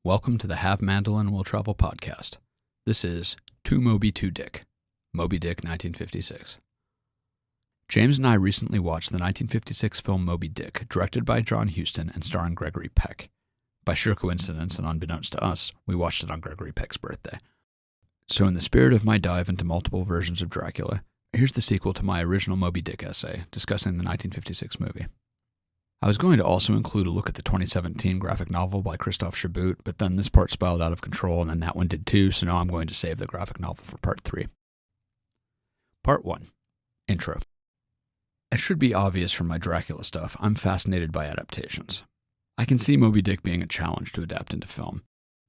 Welcome to the Have Mandolin Will Travel podcast. This is To Moby Dick, Moby Dick 1956. James and I recently watched the 1956 film Moby Dick, directed by John Huston and starring Gregory Peck. By sheer coincidence and unbeknownst to us, we watched it on Gregory Peck's birthday. So in the spirit of my dive into multiple versions of Dracula, here's the sequel to my original Moby Dick essay discussing the 1956 movie. I was going to also include a look at the 2017 graphic novel by Christophe Chibut, but then this part spiraled out of control and then that one did too, so now I'm going to save the graphic novel for part 3. Part 1. Intro. It should be obvious from my Dracula stuff, I'm fascinated by adaptations. I can see Moby Dick being a challenge to adapt into film.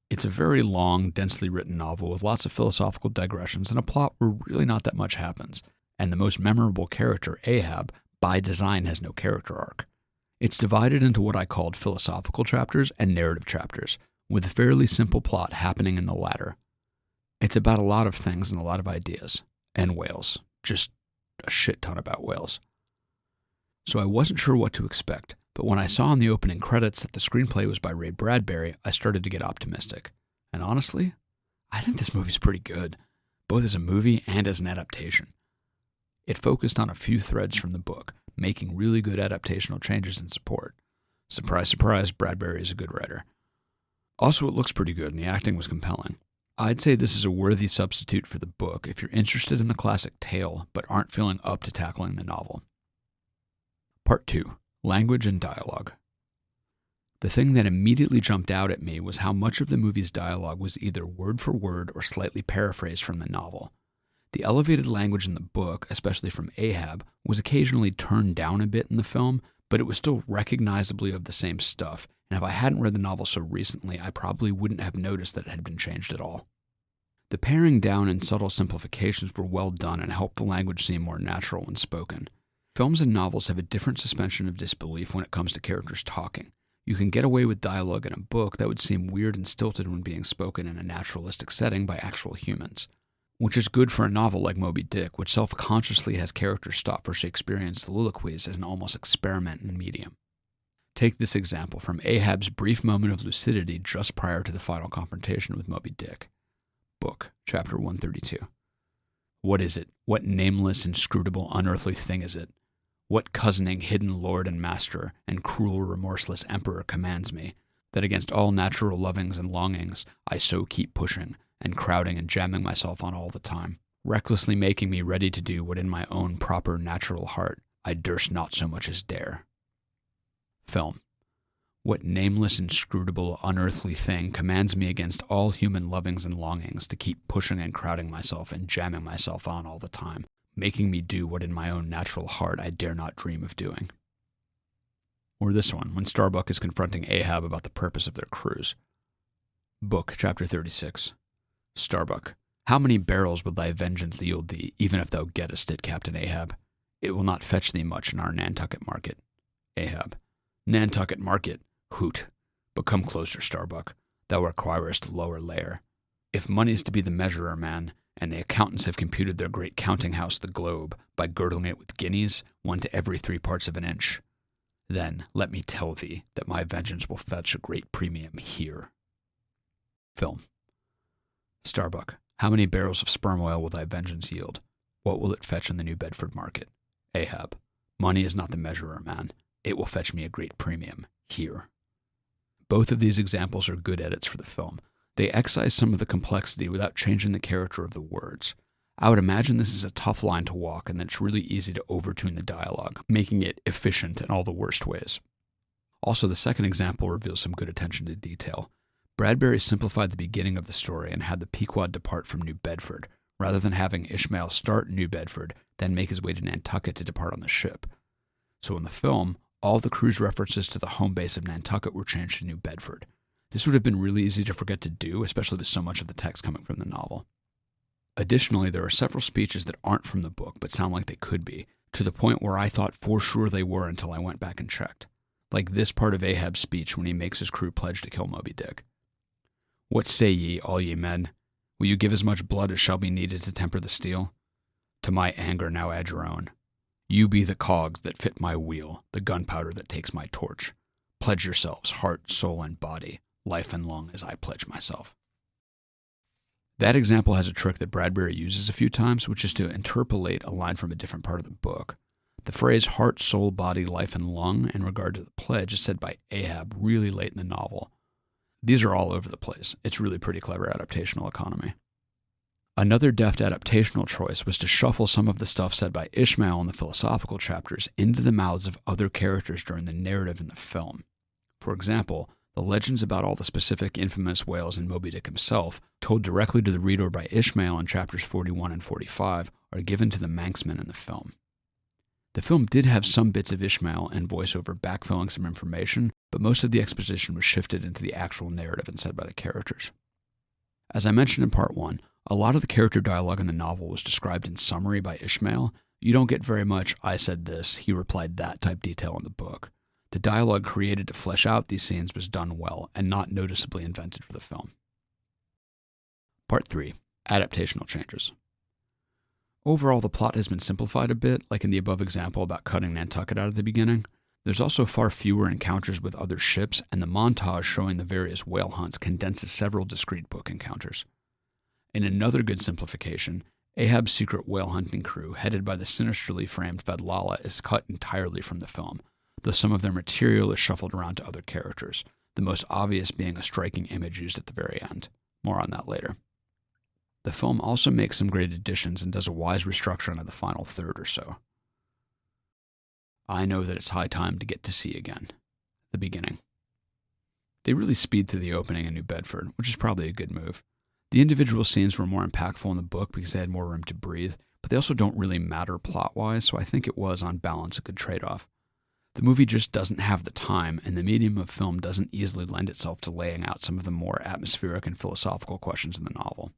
It's a very long, densely written novel with lots of philosophical digressions and a plot where really not that much happens, and the most memorable character, Ahab, by design has no character arc. It's divided into what I called philosophical chapters and narrative chapters, with a fairly simple plot happening in the latter. It's about a lot of things and a lot of ideas, and whales, just a shit ton about whales. So I wasn't sure what to expect, but when I saw in the opening credits that the screenplay was by Ray Bradbury, I started to get optimistic. And honestly, I think this movie's pretty good, both as a movie and as an adaptation. It focused on a few threads from the book, making really good adaptational changes in support. Surprise, surprise, Bradbury is a good writer. Also, it looks pretty good and the acting was compelling. I'd say this is a worthy substitute for the book if you're interested in the classic tale but aren't feeling up to tackling the novel. Part 2. Language and Dialogue. The thing that immediately jumped out at me was how much of the movie's dialogue was either word for word or slightly paraphrased from the novel. The elevated language in the book, especially from Ahab, was occasionally turned down a bit in the film, but it was still recognizably of the same stuff, and if I hadn't read the novel so recently, I probably wouldn't have noticed that it had been changed at all. The paring down and subtle simplifications were well done and helped the language seem more natural when spoken. Films and novels have a different suspension of disbelief when it comes to characters talking. You can get away with dialogue in a book that would seem weird and stilted when being spoken in a naturalistic setting by actual humans. Which is good for a novel like Moby Dick, which self-consciously has characters stop for Shakespearean soliloquies as an almost experiment in medium. Take this example from Ahab's brief moment of lucidity just prior to the final confrontation with Moby Dick. Book, chapter 132. What is it? What nameless, inscrutable, unearthly thing is it? What cozening, hidden lord and master, and cruel, remorseless emperor commands me, that against all natural lovings and longings I so keep pushing, and crowding and jamming myself on all the time, recklessly making me ready to do what in my own proper natural heart I durst not so much as dare. Film. What nameless, inscrutable, unearthly thing commands me against all human lovings and longings to keep pushing and crowding myself and jamming myself on all the time, making me do what in my own natural heart I dare not dream of doing? Or this one, when Starbuck is confronting Ahab about the purpose of their cruise. Book, chapter 36. Starbuck, how many barrels will thy vengeance yield thee, even if thou gettest it, Captain Ahab? It will not fetch thee much in our Nantucket market. Ahab, Nantucket market? Hoot. But come closer, Starbuck. Thou requirest lower layer. If money's to be the measurer, man, and the accountants have computed their great counting house, the globe, by girdling it with guineas, 1 to every 3 parts of an inch, then let me tell thee that my vengeance will fetch a great premium here. Film. Starbuck, how many barrels of sperm oil will thy vengeance yield? What will it fetch in the New Bedford market? Ahab, money is not the measurer, man. It will fetch me a great premium here. Both of these examples are good edits for the film. They excise some of the complexity without changing the character of the words. I would imagine this is a tough line to walk and that it's really easy to overtune the dialogue, making it efficient in all the worst ways. Also, the second example reveals some good attention to detail. Bradbury simplified the beginning of the story and had the Pequod depart from New Bedford, rather than having Ishmael start in New Bedford, then make his way to Nantucket to depart on the ship. So in the film, all the cruise references to the home base of Nantucket were changed to New Bedford. This would have been really easy to forget to do, especially with so much of the text coming from the novel. Additionally, there are several speeches that aren't from the book but sound like they could be, to the point where I thought for sure they were until I went back and checked. Like this part of Ahab's speech when he makes his crew pledge to kill Moby Dick. What say ye, all ye men? Will you give as much blood as shall be needed to temper the steel? To my anger now add your own. You be the cogs that fit my wheel, the gunpowder that takes my torch. Pledge yourselves, heart, soul, and body. life and lung as I pledge myself. That example has a trick that Bradbury uses a few times, which is to interpolate a line from a different part of the book. The phrase heart, soul, body, life, and lung in regard to the pledge is said by Ahab really late in the novel. These are all over the place. It's really pretty clever adaptational economy. Another deft adaptational choice was to shuffle some of the stuff said by Ishmael in the philosophical chapters into the mouths of other characters during the narrative in the film. For example, the legends about all the specific infamous whales in Moby Dick himself, told directly to the reader by Ishmael in chapters 41 and 45, are given to the Manxmen in the film. The film did have some bits of Ishmael and voiceover backfilling some information, but most of the exposition was shifted into the actual narrative and said by the characters. As I mentioned in part 1, a lot of the character dialogue in the novel was described in summary by Ishmael. You don't get very much "I said this, he replied that" type detail in the book. The dialogue created to flesh out these scenes was done well and not noticeably invented for the film. Part 3. Adaptational changes. Overall, the plot has been simplified a bit, like in the above example about cutting Nantucket out at the beginning. There's also far fewer encounters with other ships, and the montage showing the various whale hunts condenses several discrete book encounters. In another good simplification, Ahab's secret whale hunting crew, headed by the sinisterly framed Fadlala, is cut entirely from the film, though some of their material is shuffled around to other characters, the most obvious being a striking image used at the very end. More on that later. The film also makes some great additions and does a wise restructuring of the final third or so. I know that it's high time to get to sea again. The beginning. They really speed through the opening in New Bedford, which is probably a good move. The individual scenes were more impactful in the book because they had more room to breathe, but they also don't really matter plot-wise, so I think it was, on balance, a good trade-off. The movie just doesn't have the time, and the medium of film doesn't easily lend itself to laying out some of the more atmospheric and philosophical questions in the novel.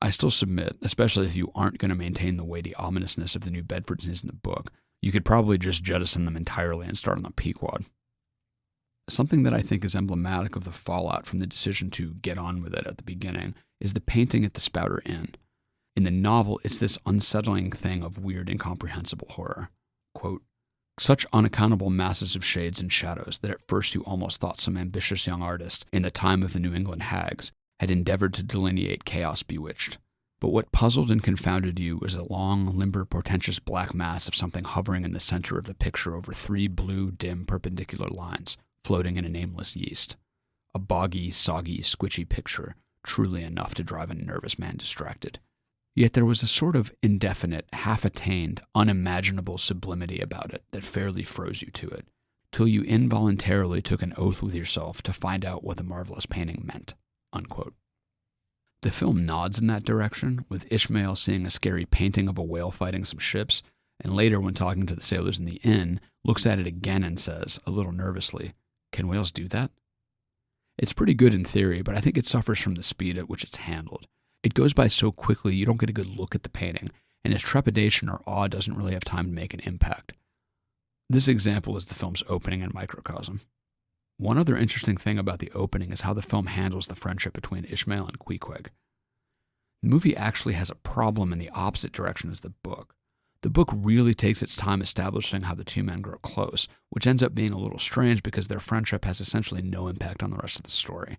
I still submit, especially if you aren't going to maintain the weighty ominousness of the New Bedford scenes in the book, you could probably just jettison them entirely and start on the Pequod. Something that I think is emblematic of the fallout from the decision to get on with it at the beginning is the painting at the Spouter Inn. In the novel, it's this unsettling thing of weird, incomprehensible horror. Quote, "Such unaccountable masses of shades and shadows that at first you almost thought some ambitious young artist, in the time of the New England hags, had endeavored to delineate chaos bewitched. But what puzzled and confounded you was a long, limber, portentous black mass of something hovering in the center of the picture over 3 blue, dim, perpendicular lines, floating in a nameless yeast. A boggy, soggy, squishy picture, truly enough to drive a nervous man distracted. Yet there was a sort of indefinite, half-attained, unimaginable sublimity about it that fairly froze you to it, till you involuntarily took an oath with yourself to find out what the marvelous painting meant." Unquote. The film nods in that direction, with Ishmael seeing a scary painting of a whale fighting some ships, and later, when talking to the sailors in the inn, looks at it again and says, a little nervously, "Can whales do that?" It's pretty good in theory, but I think it suffers from the speed at which it's handled. It goes by so quickly you don't get a good look at the painting, and its trepidation or awe doesn't really have time to make an impact. This example is the film's opening and microcosm. One other interesting thing about the opening is how the film handles the friendship between Ishmael and Queequeg. The movie actually has a problem in the opposite direction as the book. The book really takes its time establishing how the two men grow close, which ends up being a little strange because their friendship has essentially no impact on the rest of the story.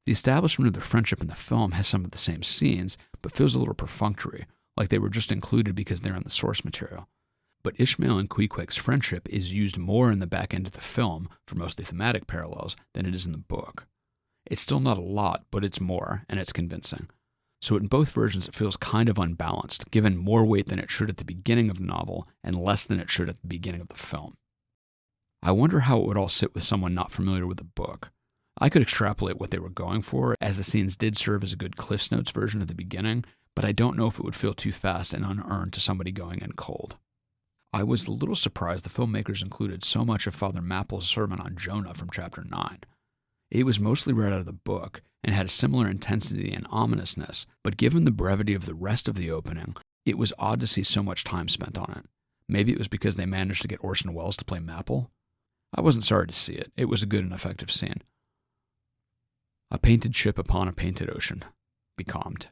The establishment of their friendship in the film has some of the same scenes, but feels a little perfunctory, like they were just included because they're in the source material. But Ishmael and Queequeg's friendship is used more in the back end of the film, for mostly thematic parallels, than it is in the book. It's still not a lot, but it's more, and it's convincing. So in both versions it feels kind of unbalanced, given more weight than it should at the beginning of the novel, and less than it should at the beginning of the film. I wonder how it would all sit with someone not familiar with the book. I could extrapolate what they were going for, as the scenes did serve as a good Cliff's Notes version of the beginning, but I don't know if it would feel too fast and unearned to somebody going in cold. I was a little surprised the filmmakers included so much of Father Mapple's sermon on Jonah from chapter 9. It was mostly read out of the book, and had a similar intensity and ominousness, but given the brevity of the rest of the opening, it was odd to see so much time spent on it. Maybe it was because they managed to get Orson Welles to play Mapple? I wasn't sorry to see it. It was a good and effective scene. A painted ship upon a painted ocean. Becalmed.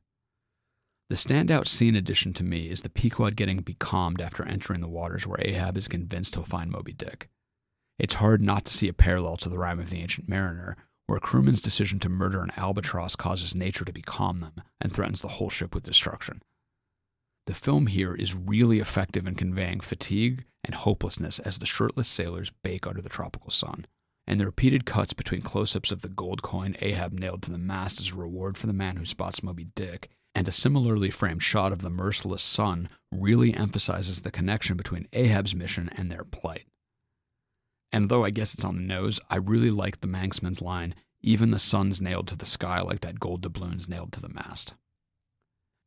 The standout scene addition to me is the Pequod getting becalmed after entering the waters where Ahab is convinced he'll find Moby Dick. It's hard not to see a parallel to the rhyme of the Ancient Mariner, where a crewman's decision to murder an albatross causes nature to becalm them and threatens the whole ship with destruction. The film here is really effective in conveying fatigue and hopelessness as the shirtless sailors bake under the tropical sun, and the repeated cuts between close-ups of the gold coin Ahab nailed to the mast as a reward for the man who spots Moby Dick, and a similarly framed shot of the merciless sun really emphasizes the connection between Ahab's mission and their plight. And though I guess it's on the nose, I really like the Manxman's line, "Even the sun's nailed to the sky like that gold doubloon's nailed to the mast."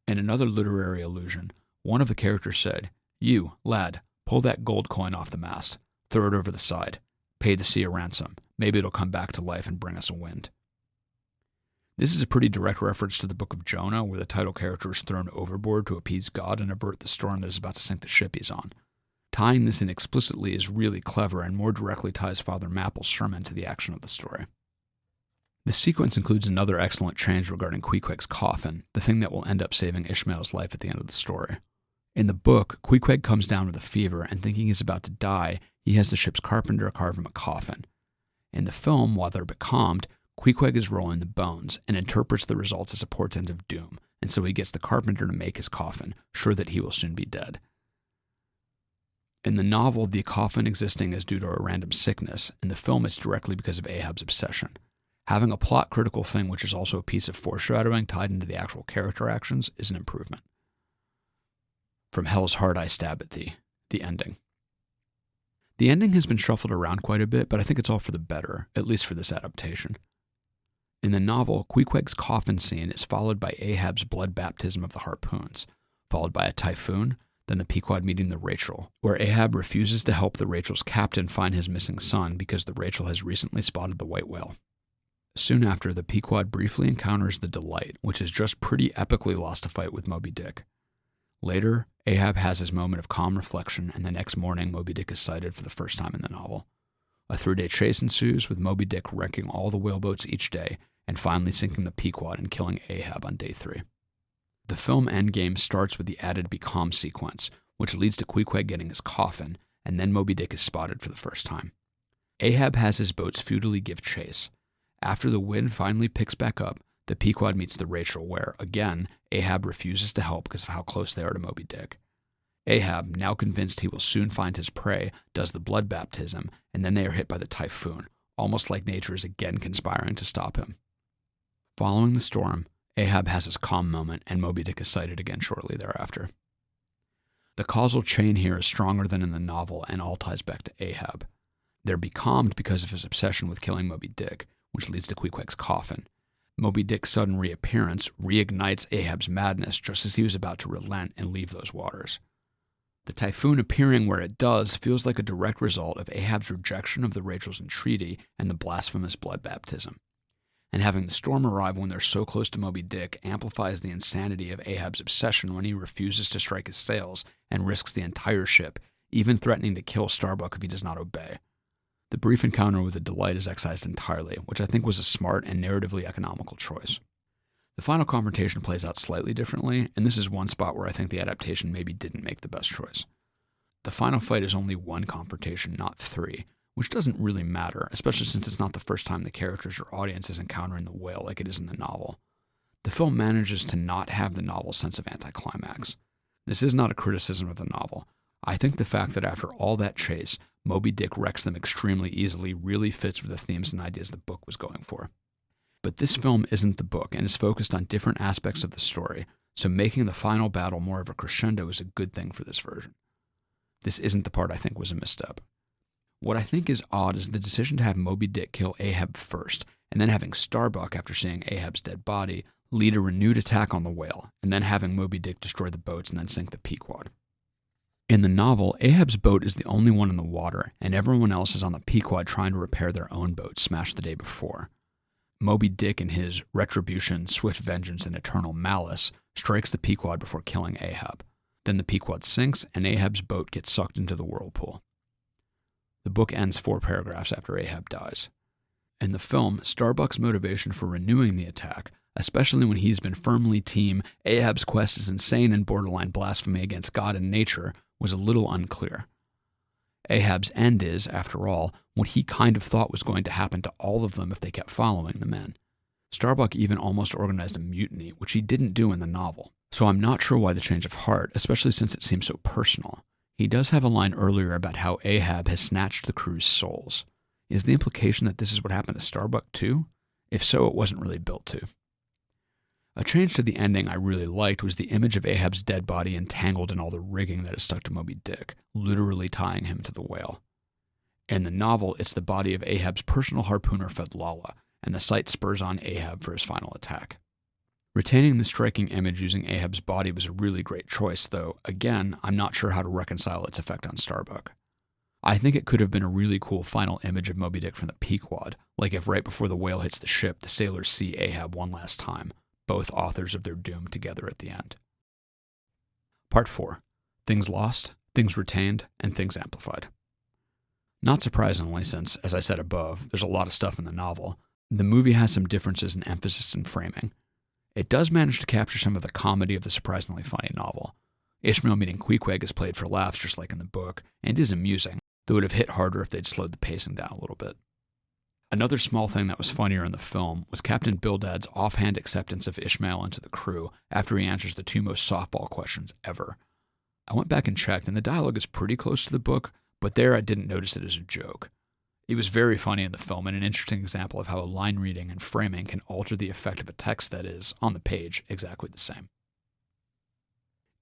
In another literary allusion, one of the characters said, "You, lad, pull that gold coin off the mast, throw it over the side, pay the sea a ransom, maybe it'll come back to life and bring us a wind." This is a pretty direct reference to the book of Jonah, where the title character is thrown overboard to appease God and avert the storm that is about to sink the ship he's on. Tying this in explicitly is really clever and more directly ties Father Mapple's sermon to the action of the story. The sequence includes another excellent change regarding Queequeg's coffin, the thing that will end up saving Ishmael's life at the end of the story. In the book, Queequeg comes down with a fever, and thinking he's about to die, he has the ship's carpenter carve him a coffin. In the film, while they're becalmed, Queequeg is rolling the bones and interprets the results as a portent of doom, and so he gets the carpenter to make his coffin, sure that he will soon be dead. In the novel, the coffin existing is due to a random sickness. In the film, it's directly because of Ahab's obsession. Having a plot-critical thing which is also a piece of foreshadowing tied into the actual character actions is an improvement. From Hell's Heart I Stab at Thee, the ending. The ending has been shuffled around quite a bit, but I think it's all for the better, at least for this adaptation. In the novel, Queequeg's coffin scene is followed by Ahab's blood baptism of the harpoons, followed by a typhoon, then the Pequod meeting the Rachel, where Ahab refuses to help the Rachel's captain find his missing son because the Rachel has recently spotted the white whale. Soon after, the Pequod briefly encounters the Delight, which has just pretty epically lost a fight with Moby Dick. Later, Ahab has his moment of calm reflection, and the next morning Moby Dick is sighted for the first time in the novel. A 3-day chase ensues, with Moby Dick wrecking all the whaleboats each day, and finally sinking the Pequod and killing Ahab on day 3. The film endgame starts with the added becalm sequence, which leads to Queequeg getting his coffin, and then Moby Dick is spotted for the first time. Ahab has his boats futilely give chase. After the wind finally picks back up, the Pequod meets the Rachel, where, again, Ahab refuses to help because of how close they are to Moby Dick. Ahab, now convinced he will soon find his prey, does the blood baptism, and then they are hit by the typhoon, almost like nature is again conspiring to stop him. Following the storm, Ahab has his calm moment, and Moby Dick is sighted again shortly thereafter. The causal chain here is stronger than in the novel, and all ties back to Ahab. They're becalmed because of his obsession with killing Moby Dick, which leads to Queequeg's coffin. Moby Dick's sudden reappearance reignites Ahab's madness just as he was about to relent and leave those waters. The typhoon appearing where it does feels like a direct result of Ahab's rejection of the Rachel's entreaty and the blasphemous blood baptism. And having the storm arrive when they're so close to Moby Dick amplifies the insanity of Ahab's obsession when he refuses to strike his sails and risks the entire ship, even threatening to kill Starbuck if he does not obey. The brief encounter with the Delight is excised entirely, which I think was a smart and narratively economical choice. The final confrontation plays out slightly differently, and this is one spot where I think the adaptation maybe didn't make the best choice. The final fight is only one confrontation, not 3, which doesn't really matter, especially since it's not the first time the characters or audience is encountering the whale like it is in the novel. The film manages to not have the novel's sense of anticlimax. This is not a criticism of the novel. I think the fact that after all that chase, Moby Dick wrecks them extremely easily really fits with the themes and ideas the book was going for. But this film isn't the book and is focused on different aspects of the story, so making the final battle more of a crescendo is a good thing for this version. This isn't the part I think was a misstep. What I think is odd is the decision to have Moby Dick kill Ahab first, and then having Starbuck, after seeing Ahab's dead body, lead a renewed attack on the whale, and then having Moby Dick destroy the boats and then sink the Pequod. In the novel, Ahab's boat is the only one in the water, and everyone else is on the Pequod trying to repair their own boat smashed the day before. Moby Dick, in his retribution, swift vengeance, and eternal malice, strikes the Pequod before killing Ahab. Then the Pequod sinks, and Ahab's boat gets sucked into the whirlpool. The book ends 4 paragraphs after Ahab dies. In the film, Starbuck's motivation for renewing the attack, especially when he's been firmly team Ahab's quest is insane and borderline blasphemy against God and nature, was a little unclear. Ahab's end is, after all, what he kind of thought was going to happen to all of them if they kept following the men. Starbuck even almost organized a mutiny, which he didn't do in the novel. So I'm not sure why the change of heart, especially since it seems so personal. He does have a line earlier about how Ahab has snatched the crew's souls. Is the implication that this is what happened to Starbuck too? If so, it wasn't really built to. A change to the ending I really liked was the image of Ahab's dead body entangled in all the rigging that is stuck to Moby Dick, literally tying him to the whale. In the novel, it's the body of Ahab's personal harpooner Fedlala, and the sight spurs on Ahab for his final attack. Retaining the striking image using Ahab's body was a really great choice, though, again, I'm not sure how to reconcile its effect on Starbuck. I think it could have been a really cool final image of Moby Dick from the Pequod, like if right before the whale hits the ship, the sailors see Ahab one last time, both authors of their doom together at the end. Part 4. Things lost, things retained, and things amplified. Not surprisingly, since, as I said above, there's a lot of stuff in the novel, the movie has some differences in emphasis and framing. It does manage to capture some of the comedy of the surprisingly funny novel. Ishmael meeting Queequeg is played for laughs just like in the book, and is amusing, though it would have hit harder if they'd slowed the pacing down a little bit. Another small thing that was funnier in the film was Captain Bildad's offhand acceptance of Ishmael into the crew after he answers the 2 most softball questions ever. I went back and checked, and the dialogue is pretty close to the book, but there I didn't notice it as a joke. It was very funny in the film and an interesting example of how a line reading and framing can alter the effect of a text that is, on the page, exactly the same.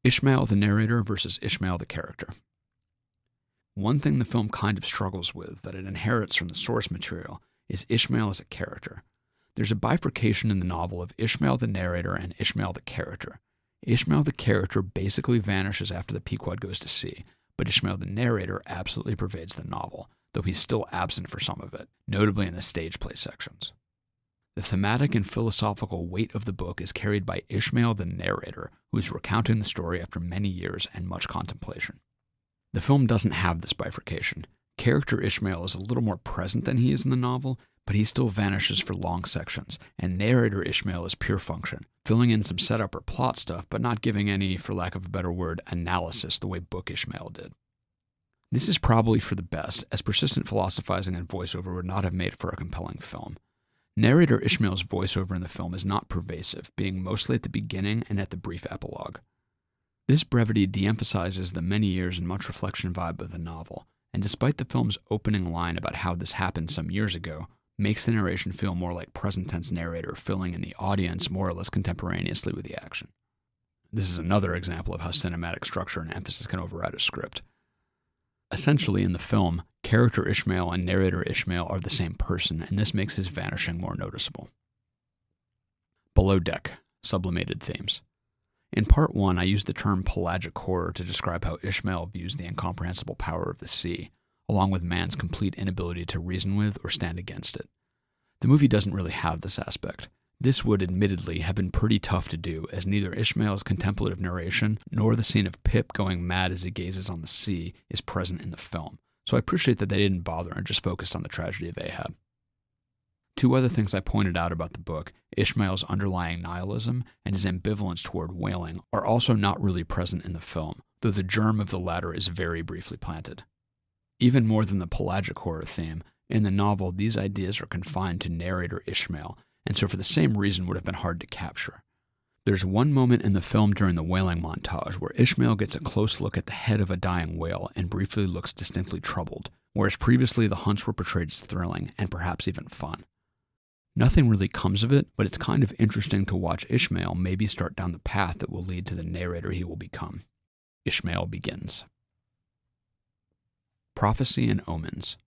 Ishmael the narrator versus Ishmael the character. One thing the film kind of struggles with that it inherits from the source material is Ishmael as a character. There's a bifurcation in the novel of Ishmael the narrator and Ishmael the character. Ishmael the character basically vanishes after the Pequod goes to sea, but Ishmael the narrator absolutely pervades the novel, though he's still absent for some of it, notably in the stage play sections. The thematic and philosophical weight of the book is carried by Ishmael the narrator, who is recounting the story after many years and much contemplation. The film doesn't have this bifurcation. Character Ishmael is a little more present than he is in the novel, but he still vanishes for long sections, and narrator Ishmael is pure function, filling in some setup or plot stuff, but not giving any, for lack of a better word, analysis the way book Ishmael did. This is probably for the best, as persistent philosophizing and voiceover would not have made for a compelling film. Narrator Ishmael's voiceover in the film is not pervasive, being mostly at the beginning and at the brief epilogue. This brevity de-emphasizes the many years and much reflection vibe of the novel, and despite the film's opening line about how this happened some years ago, makes the narration feel more like present-tense narrator filling in the audience more or less contemporaneously with the action. This is another example of how cinematic structure and emphasis can override a script. Essentially, in the film, character Ishmael and narrator Ishmael are the same person, and this makes his vanishing more noticeable. Below deck, sublimated themes. In part 1, I used the term pelagic horror to describe how Ishmael views the incomprehensible power of the sea, along with man's complete inability to reason with or stand against it. The movie doesn't really have this aspect. This would admittedly have been pretty tough to do, as neither Ishmael's contemplative narration nor the scene of Pip going mad as he gazes on the sea is present in the film, so I appreciate that they didn't bother and just focused on the tragedy of Ahab. 2 other things I pointed out about the book, Ishmael's underlying nihilism and his ambivalence toward whaling, are also not really present in the film, though the germ of the latter is very briefly planted. Even more than the pelagic horror theme, in the novel these ideas are confined to narrator Ishmael, and so for the same reason would have been hard to capture. There's one moment in the film during the whaling montage where Ishmael gets a close look at the head of a dying whale and briefly looks distinctly troubled, whereas previously the hunts were portrayed as thrilling and perhaps even fun. Nothing really comes of it, but it's kind of interesting to watch Ishmael maybe start down the path that will lead to the narrator he will become. Ishmael begins. Prophecy and omens.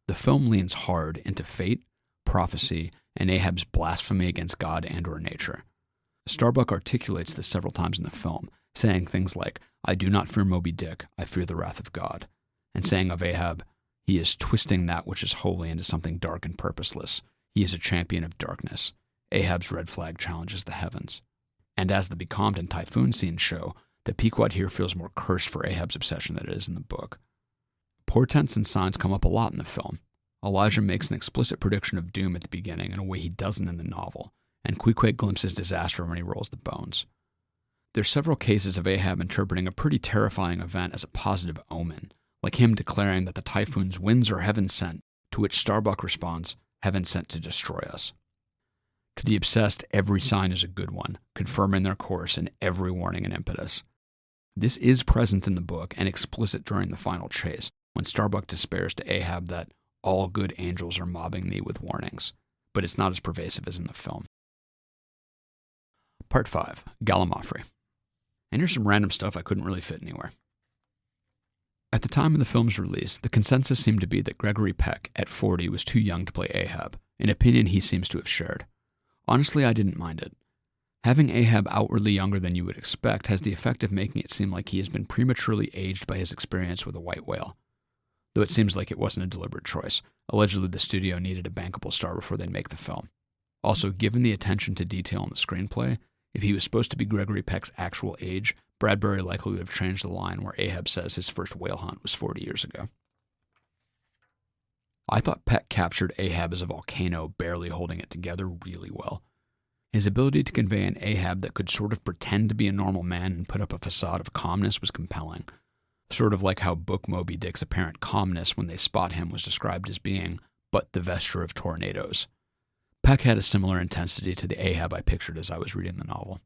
The film leans hard into fate, prophecy, and Ahab's blasphemy against God and/or nature. Starbuck articulates this several times in the film, saying things like, "I do not fear Moby Dick, I fear the wrath of God," and saying of Ahab, "He is twisting that which is holy into something dark and purposeless. He is a champion of darkness. Ahab's red flag challenges the heavens." And as the Becalmed and Typhoon scenes show, the Pequod here feels more cursed for Ahab's obsession than it is in the book. Portents and signs come up a lot in the film. Elijah makes an explicit prediction of doom at the beginning in a way he doesn't in the novel, and Queequeg glimpses disaster when he rolls the bones. There's several cases of Ahab interpreting a pretty terrifying event as a positive omen, like him declaring that the typhoon's winds are heaven sent, to which Starbuck responds, "Heaven sent to destroy us." To the obsessed, every sign is a good one, confirming their course in every warning and impetus. This is present in the book and explicit during the final chase, when Starbuck despairs to Ahab that all good angels are mobbing thee with warnings, but it's not as pervasive as in the film. Part 5, Gallimaufry. And here's some random stuff I couldn't really fit anywhere. At the time of the film's release, the consensus seemed to be that Gregory Peck, at 40, was too young to play Ahab, an opinion he seems to have shared. Honestly, I didn't mind it. Having Ahab outwardly younger than you would expect has the effect of making it seem like he has been prematurely aged by his experience with a white whale. Though it seems like it wasn't a deliberate choice. Allegedly, the studio needed a bankable star before they'd make the film. Also, given the attention to detail in the screenplay, if he was supposed to be Gregory Peck's actual age, Bradbury likely would have changed the line where Ahab says his first whale hunt was 40 years ago. I thought Peck captured Ahab as a volcano barely holding it together really well. His ability to convey an Ahab that could sort of pretend to be a normal man and put up a facade of calmness was compelling. Sort of like how book Moby Dick's apparent calmness when they spot him was described as being but the vesture of tornadoes. Peck had a similar intensity to the Ahab I pictured as I was reading the novel.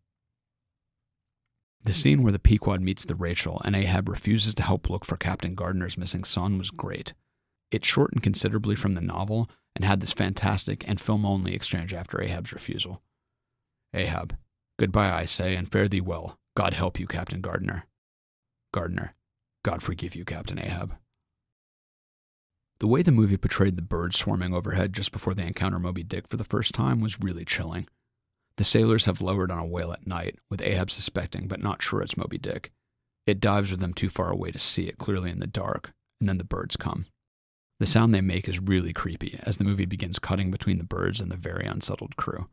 The scene where the Pequod meets the Rachel and Ahab refuses to help look for Captain Gardner's missing son was great. It shortened considerably from the novel and had this fantastic and film-only exchange after Ahab's refusal. Ahab, goodbye I say, and fare thee well. God help you, Captain Gardner. Gardner, God forgive you, Captain Ahab. The way the movie portrayed the birds swarming overhead just before they encounter Moby Dick for the first time was really chilling. The sailors have lowered on a whale at night, with Ahab suspecting but not sure it's Moby Dick. It dives with them too far away to see it clearly in the dark, and then the birds come. The sound they make is really creepy as the movie begins cutting between the birds and the very unsettled crew.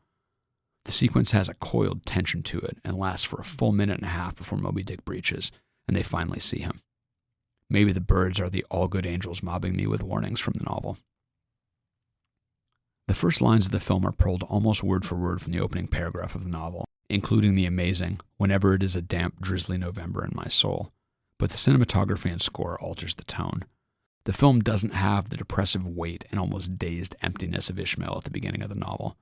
The sequence has a coiled tension to it and lasts for a full minute and a half before Moby Dick breaches, and they finally see him. Maybe the birds are the all good angels mobbing me with warnings from the novel. The first lines of the film are pulled almost word for word from the opening paragraph of the novel, including the amazing, "Whenever it is a damp, drizzly November in my soul," but the cinematography and score alters the tone. The film doesn't have the depressive weight and almost dazed emptiness of Ishmael at the beginning of the novel.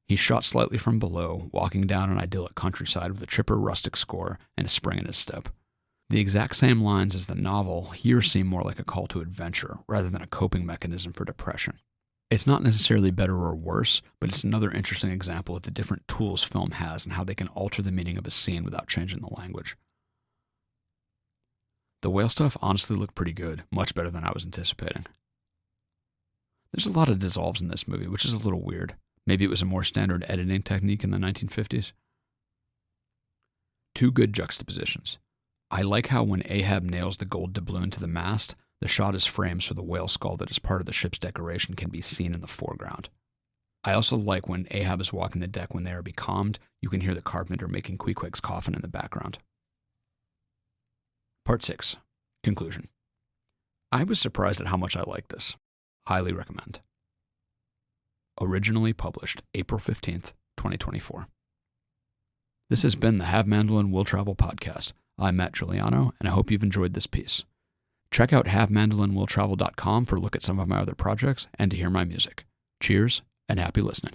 He's shot slightly from below, walking down an idyllic countryside with a chipper rustic score and a spring in his step. The exact same lines as the novel here seem more like a call to adventure rather than a coping mechanism for depression. It's not necessarily better or worse, but it's another interesting example of the different tools film has and how they can alter the meaning of a scene without changing the language. The whale stuff honestly looked pretty good, much better than I was anticipating. There's a lot of dissolves in this movie, which is a little weird. Maybe it was a more standard editing technique in the 1950s. Two good juxtapositions. I like how when Ahab nails the gold doubloon to the mast, the shot is framed so the whale skull that is part of the ship's decoration can be seen in the foreground. I also like when Ahab is walking the deck when they are becalmed, you can hear the carpenter making Queequeg's coffin in the background. Part 6. Conclusion. I was surprised at how much I liked this. Highly recommend. Originally published April 15th, 2024. This has been the Have Mandolin Will Travel podcast. I'm Matt Giuliano, and I hope you've enjoyed this piece. Check out havemandolinwilltravel.com for a look at some of my other projects and to hear my music. Cheers, and happy listening.